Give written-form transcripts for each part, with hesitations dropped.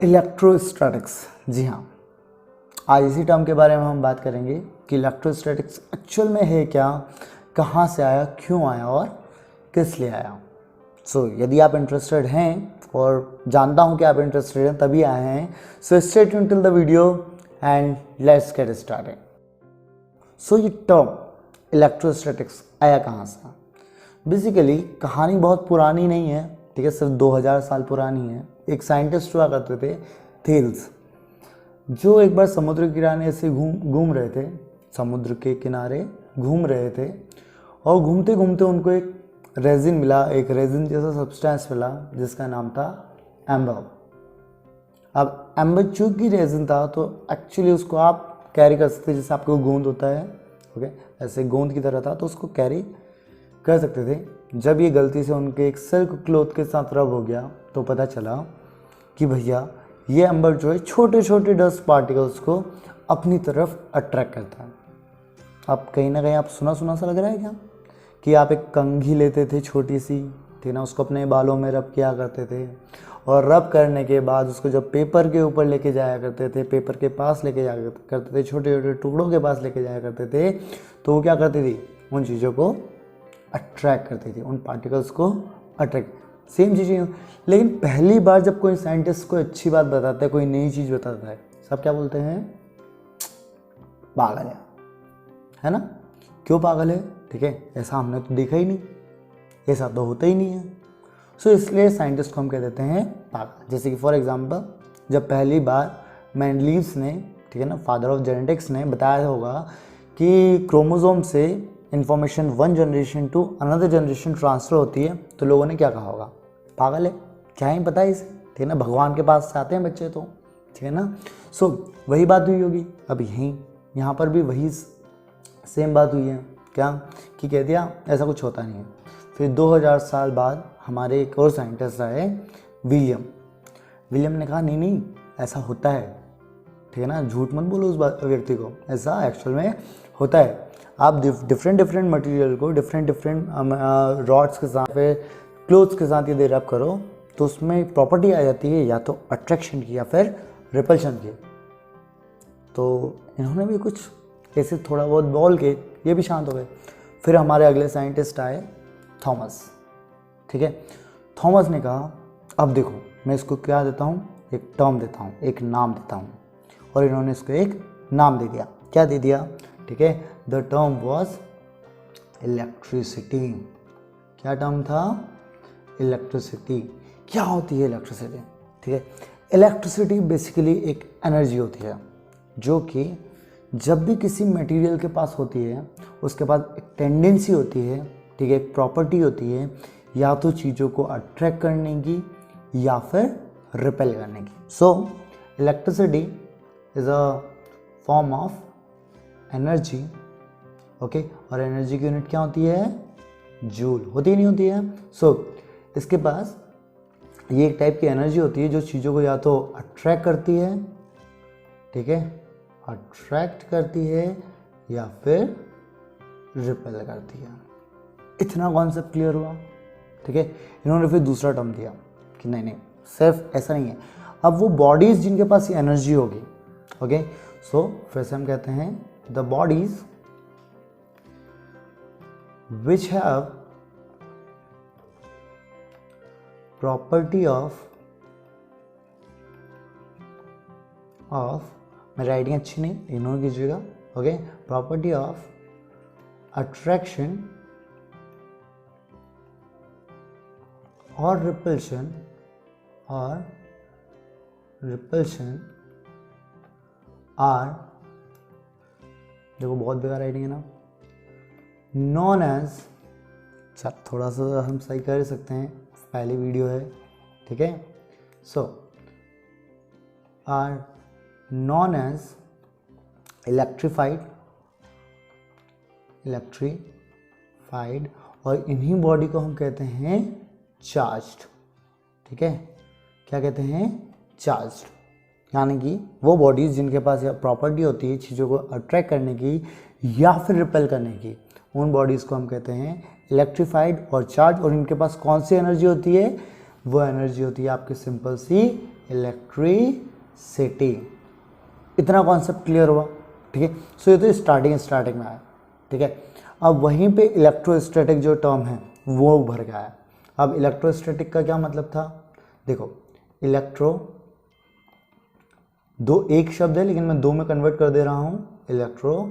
Electrostatics, जी हाँ, आज इसी टर्म के बारे में हम बात करेंगे कि इलेक्ट्रोस्टैटिक्स एक्चुअल में है क्या, कहाँ से आया, क्यों आया और किस लिए आया। यदि आप इंटरेस्टेड हैं और जानता हूँ कि आप इंटरेस्टेड हैं तभी आए हैं, so stay tuned till the video and let's get started. ये टर्म इलेक्ट्रोस्टैटिक्स आया कहाँ से? बेसिकली कहानी बहुत पुरानी नहीं है, ठीक है, सिर्फ 2000 साल पुरानी है। एक साइंटिस्ट हुआ करते थे थेल्स, जो एक बार समुद्र के किनारे से घूम रहे थे, समुद्र के किनारे घूम रहे थे और घूमते घूमते उनको एक रेजिन मिला, एक रेजिन जैसा सब्सटेंस मिला जिसका नाम था एम्बर। अब एम्बर चूंकि रेजिन था तो एक्चुअली उसको आप कैरी कर सकते, जैसे आपको गोंद होता है, ओके, ऐसे गोंद की तरह था तो उसको कैरी कर सकते थे। जब ये गलती से उनके एक सिल्क क्लॉथ के साथ रब हो गया तो पता चला कि भैया ये एम्बर जो है छोटे छोटे डस्ट पार्टिकल्स को अपनी तरफ अट्रैक्ट करता है। अब कहीं ना कहीं आप सुना सा लग रहा है क्या कि आप एक कंघी लेते थे छोटी सी, ठीक ना, उसको अपने बालों में रब किया करते थे और रब करने के बाद उसको जब पेपर के ऊपर लेके जाया करते थे, पेपर के पास लेके जाया करते थे, छोटे छोटे टुकड़ों के पास लेके जाया करते थे, तो वो क्या करती थी, उन चीज़ों को अट्रैक्ट करती थी, उन पार्टिकल्स को अट्रैक्ट। सेम चीज़ें, लेकिन पहली बार जब कोई साइंटिस्ट कोई अच्छी बात बताता है, कोई नई चीज़ बताता है, सब क्या बोलते हैं, पागल है ना। क्यों पागल है? ठीक है, ऐसा हमने तो देखा ही नहीं, ऐसा तो होता ही नहीं है। इसलिए साइंटिस्ट को हम कह देते हैं पागल। जैसे कि फॉर एग्जांपल जब पहली बार मेंडलीव्स ने, ठीक है ना, फादर ऑफ जेनेटिक्स ने बताया होगा कि क्रोमोसोम से information one generation to another generation transfer होती है, तो लोगों ने क्या कहा होगा, पागल है, क्या ही पता है इसे, ठीक है ना, भगवान के पास से आते हैं बच्चे तो, ठीक है ना। वही बात हुई होगी। अब यहाँ पर भी वही सेम बात हुई है, क्या कि कह दिया ऐसा कुछ होता नहीं है। फिर 2000 साल बाद हमारे एक और साइंटिस्ट आए, विलियम ने कहा नहीं ऐसा होता है, ठीक है ना, झूठ मत बोलो उस व्यक्ति को, ऐसा एक्चुअल में होता है। आप डिफरेंट मटेरियल को डिफरेंट रॉड्स के साथ, फिर क्लोथ्स के साथ यदि रब करो तो उसमें प्रॉपर्टी आ जाती है या तो अट्रैक्शन की या फिर रिपल्शन की। तो इन्होंने भी कुछ ऐसे थोड़ा बहुत बोल के ये भी शांत हो गए। फिर हमारे अगले साइंटिस्ट आए थॉमस, ठीक है। थॉमस ने कहा अब देखो मैं इसको क्या देता हूँ, एक टर्म देता हूँ, एक नाम देता हूँ, और इन्होंने इसको एक नाम दे दिया। क्या दे दिया? ठीक है, द टर्म वॉज इलेक्ट्रिसिटी। क्या टर्म था? इलेक्ट्रिसिटी। क्या होती है इलेक्ट्रिसिटी? ठीक है, इलेक्ट्रिसिटी बेसिकली एक एनर्जी होती है जो कि जब भी किसी मटेरियल के पास होती है उसके पास एक टेंडेंसी होती है, ठीक है, एक प्रॉपर्टी होती है, या तो चीज़ों को अट्रैक्ट करने की या फिर रिपेल करने की। Electricity is a form of energy, okay, और एनर्जी की यूनिट क्या होती है? जूल। होती नहीं होती है? इसके पास ये एक टाइप की एनर्जी होती है जो चीज़ों को या तो अट्रैक्ट करती है, ठीक है, अट्रैक्ट करती है या फिर रिपेल करती है। इतना कॉन्सेप्ट क्लियर हुआ? ठीक है। इन्होंने फिर दूसरा टर्म दिया कि नहीं सिर्फ ऐसा नहीं है, अब वो बॉडीज जिनके पास ये एनर्जी होगी, ओके, फिर से हम कहते हैं the bodies which have property of मेरी राइटिंग अच्छी नहीं, इग्नोर कीजिएगा, ओके, प्रॉपर्टी ऑफ अट्रैक्शन और रिपल्शन आर, देखो बहुत बेकार राइटिंग है ना, नॉन एज, सर थोड़ा सा हम सही कर सकते हैं, पहली वीडियो है, ठीक है, आर नॉन एज इलेक्ट्रिफाइड, और इन्हीं बॉडी को हम कहते हैं चार्ज्ड, ठीक है, क्या कहते हैं? चार्ज्ड। यानी कि वो बॉडीज जिनके पास प्रॉपर्टी होती है चीज़ों को अट्रैक्ट करने की या फिर रिपेल करने की, उन बॉडीज़ को हम कहते हैं इलेक्ट्रिफाइड और चार्ज। और इनके पास कौन सी एनर्जी होती है? वो एनर्जी होती है आपकी सिंपल सी इलेक्ट्रिसिटी। इतना कॉन्सेप्ट क्लियर हुआ, ठीक है। सो ये तो स्टार्टिंग में आया, ठीक है। अब वहीं पे इलेक्ट्रोस्टैटिक जो टर्म है वो उभर के आया। अब इलेक्ट्रोस्टैटिक का क्या मतलब था, देखो इलेक्ट्रो दो एक शब्द है लेकिन मैं दो में कन्वर्ट कर दे रहा हूँ, इलेक्ट्रोस्टैटिक्स,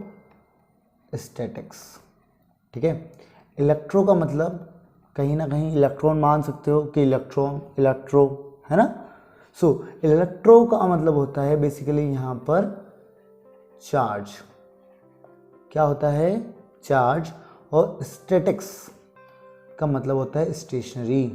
ठीक है। इलेक्ट्रो का मतलब कहीं ना कहीं इलेक्ट्रॉन मान सकते हो कि इलेक्ट्रॉन इलेक्ट्रो है ना। सो इलेक्ट्रो का मतलब होता है बेसिकली यहाँ पर चार्ज, क्या होता है चार्ज, और स्टैटिक्स का मतलब होता है स्टेशनरी,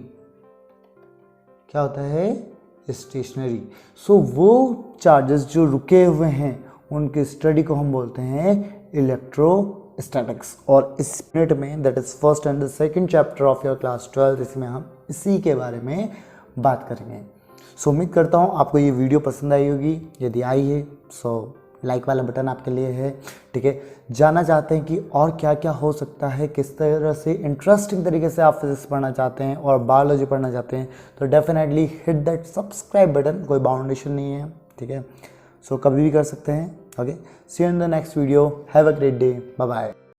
क्या होता है स्टेशनरी। सो वो चार्जेस जो रुके हुए हैं उनकी स्टडी को हम बोलते हैं इलेक्ट्रोस्टैटिक्स। और इस यूनिट में that is first and the second chapter of your class 12, इसमें हम इसी के बारे में बात करेंगे। सो उम्मीद करता हूँ आपको ये वीडियो पसंद आई होगी, यदि आई है सो लाइक वाला बटन आपके लिए है, ठीक है। जानना चाहते हैं कि और क्या क्या हो सकता है, किस तरह से इंटरेस्टिंग तरीके से आप फिजिक्स पढ़ना चाहते हैं और बायोलॉजी पढ़ना चाहते हैं, तो definitely hit that subscribe button, कोई बाउंडेशन नहीं है, ठीक है। सो कभी भी कर सकते हैं, okay. See you in the next video, have a great day, bye bye.